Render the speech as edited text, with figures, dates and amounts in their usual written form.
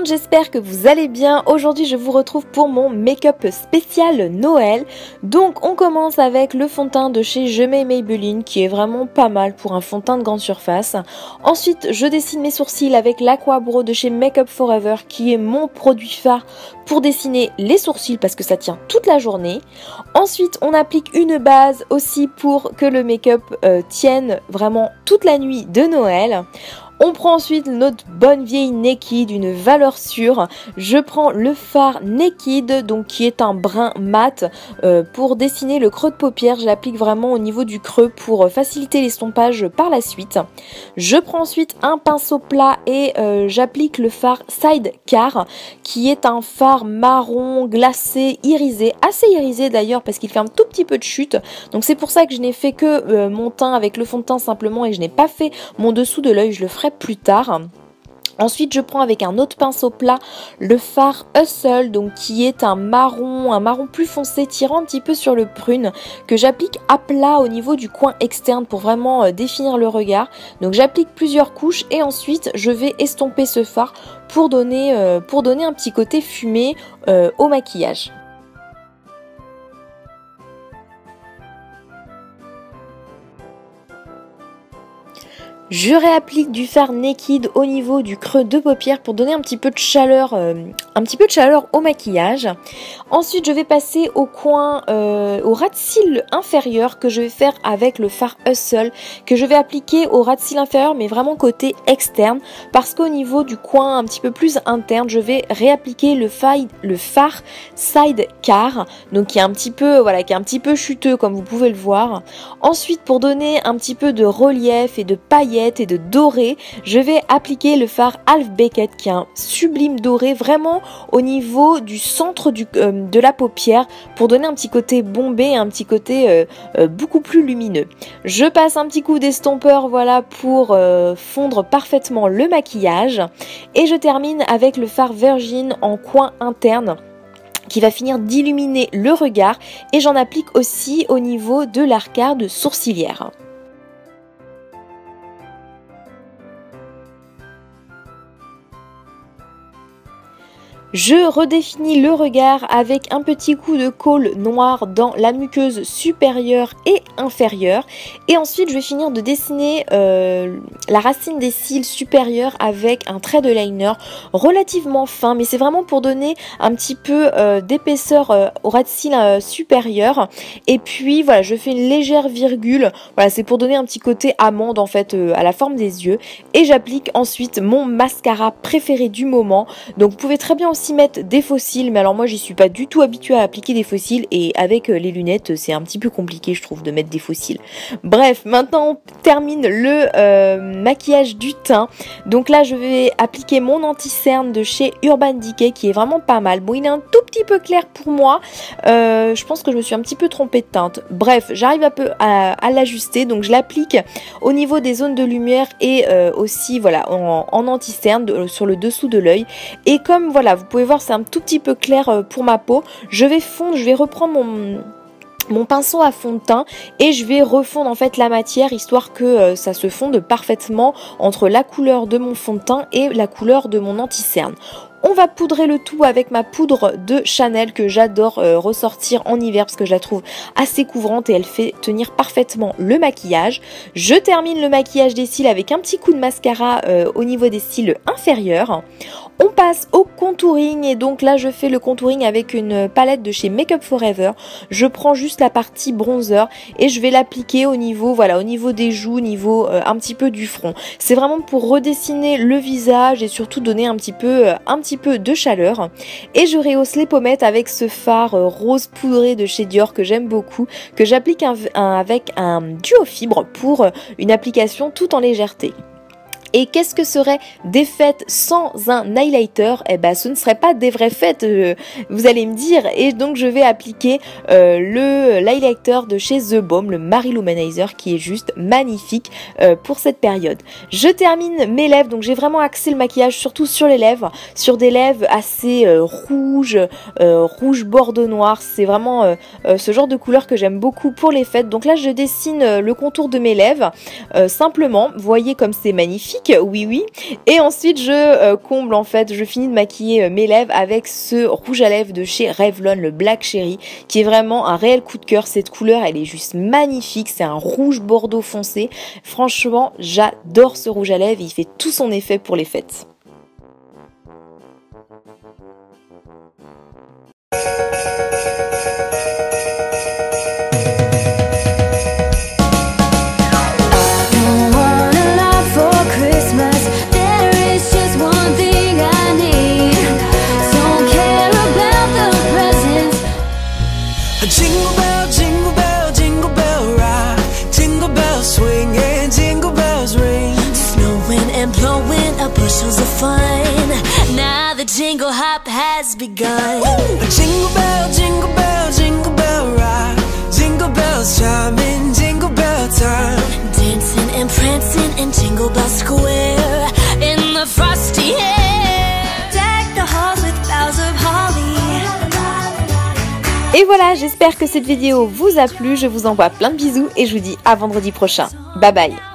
monde, j'espère que vous allez bien. Aujourd'hui je vous retrouve pour mon make-up spécial Noël. Donc on commence avec le fond de teint de chez Je Mets Maybelline qui est vraiment pas mal pour un fond de teint de grande surface. Ensuite je dessine mes sourcils avec l'Aqua Brow de chez Make Up For Ever qui est mon produit phare pour dessiner les sourcils parce que ça tient toute la journée. Ensuite on applique une base aussi pour que le make-up tienne vraiment toute la nuit de Noël. On prend ensuite notre bonne vieille Naked, une valeur sûre. Je prends le fard Naked, donc qui est un brun mat pour dessiner le creux de paupière. Je l'applique vraiment au niveau du creux pour faciliter l'estompage par la suite. Je prends ensuite un pinceau plat et j'applique le fard Sidecar, qui est un fard marron glacé, irisé, assez irisé d'ailleurs parce qu'il fait un tout petit peu de chute. Donc c'est pour ça que je n'ai fait que mon teint avec le fond de teint simplement et je n'ai pas fait mon dessous de l'œil, je le ferai plus tard. Ensuite je prends avec un autre pinceau plat le fard Hustle, donc qui est un marron plus foncé tirant un petit peu sur le prune, que j'applique à plat au niveau du coin externe pour vraiment définir le regard. Donc j'applique plusieurs couches et ensuite je vais estomper ce fard pour donner un petit côté fumé au maquillage. Je réapplique du fard Naked au niveau du creux de paupière pour donner un petit peu de chaleur au maquillage. Ensuite, je vais passer au coin, au ras de cils inférieur que je vais faire avec le fard Hustle, que je vais appliquer au ras de cils inférieur, mais vraiment côté externe, parce qu'au niveau du coin un petit peu plus interne, je vais réappliquer le fard Sidecar, donc qui est un petit peu chuteux comme vous pouvez le voir. Ensuite, pour donner un petit peu de relief et de paillettes et de doré, je vais appliquer le fard Half Baked qui est un sublime doré vraiment au niveau du centre de la paupière pour donner un petit côté bombé et un petit côté beaucoup plus lumineux. Je passe un petit coup d'estompeur voilà pour fondre parfaitement le maquillage et je termine avec le fard Virgin en coin interne qui va finir d'illuminer le regard et j'en applique aussi au niveau de l'arcade sourcilière. Je redéfinis le regard avec un petit coup de colle noir dans la muqueuse supérieure et inférieure. Et ensuite, je vais finir de dessiner la racine des cils supérieurs avec un trait de liner relativement fin. Mais c'est vraiment pour donner un petit peu d'épaisseur au ras de cils supérieur. Et puis, voilà, je fais une légère virgule. Voilà, c'est pour donner un petit côté amande en fait à la forme des yeux. Et j'applique ensuite mon mascara préféré du moment. Donc, vous pouvez très bien aussi mettre des faux cils, mais alors moi j'y suis pas du tout habituée à appliquer des faux cils et avec les lunettes c'est un petit peu compliqué je trouve de mettre des faux cils. Bref, maintenant on termine le maquillage du teint. Donc là je vais appliquer mon anti-cerne de chez Urban Decay qui est vraiment pas mal. Bon, il est un tout petit peu clair pour moi, je pense que je me suis un petit peu trompée de teinte. Bref, j'arrive un peu à l'ajuster, donc je l'applique au niveau des zones de lumière et aussi voilà en anti-cerne sur le dessous de l'œil. Et comme voilà, vous pouvez voir c'est un tout petit peu clair pour ma peau, je vais fondre, je vais reprendre mon pinceau à fond de teint et je vais refondre en fait la matière histoire que ça se fonde parfaitement entre la couleur de mon fond de teint et la couleur de mon anti-cerne. On va poudrer le tout avec ma poudre de Chanel que j'adore ressortir en hiver parce que je la trouve assez couvrante et elle fait tenir parfaitement le maquillage. Je termine le maquillage des cils avec un petit coup de mascara au niveau des cils inférieurs. On passe au contouring et donc là je fais le contouring avec une palette de chez Make Up For Ever. Je prends juste la partie bronzer et je vais l'appliquer au niveau des joues, au niveau un petit peu du front. C'est vraiment pour redessiner le visage et surtout donner un petit peu de chaleur. Et je rehausse les pommettes avec ce fard rose poudré de chez Dior que j'aime beaucoup, que j'applique avec un duo fibre pour une application tout en légèreté. Et qu'est-ce que serait des fêtes sans un highlighter? Eh ben, ce ne serait pas des vraies fêtes, vous allez me dire. Et donc, je vais appliquer l'highlighter de chez The Balm, le Mary Lou Manizer, qui est juste magnifique pour cette période. Je termine mes lèvres, donc j'ai vraiment axé le maquillage surtout sur les lèvres, sur des lèvres assez rouge bordeaux noir. C'est vraiment ce genre de couleur que j'aime beaucoup pour les fêtes. Donc là, je dessine le contour de mes lèvres simplement. Vous voyez comme c'est magnifique. magnifique, oui oui. Et ensuite je comble en fait, je finis de maquiller mes lèvres avec ce rouge à lèvres de chez Revlon, le Black Cherry, qui est vraiment un réel coup de cœur. Cette couleur elle est juste magnifique, c'est un rouge bordeaux foncé. Franchement j'adore ce rouge à lèvres, il fait tout son effet pour les fêtes. Jingle bell, jingle bell, jingle bell rock. Jingle bells swing and jingle bells ring. Snowing and blowing up bushels of fun. Now the jingle hop has begun. Woo! Jingle bell, jingle bell, jingle bell rock. Jingle bells chiming, jingle bell time. Dancing and prancing in Jingle Bell Square. In the frosty air. Deck the halls with boughs of holly. Et voilà, j'espère que cette vidéo vous a plu, je vous envoie plein de bisous et je vous dis à vendredi prochain. Bye bye.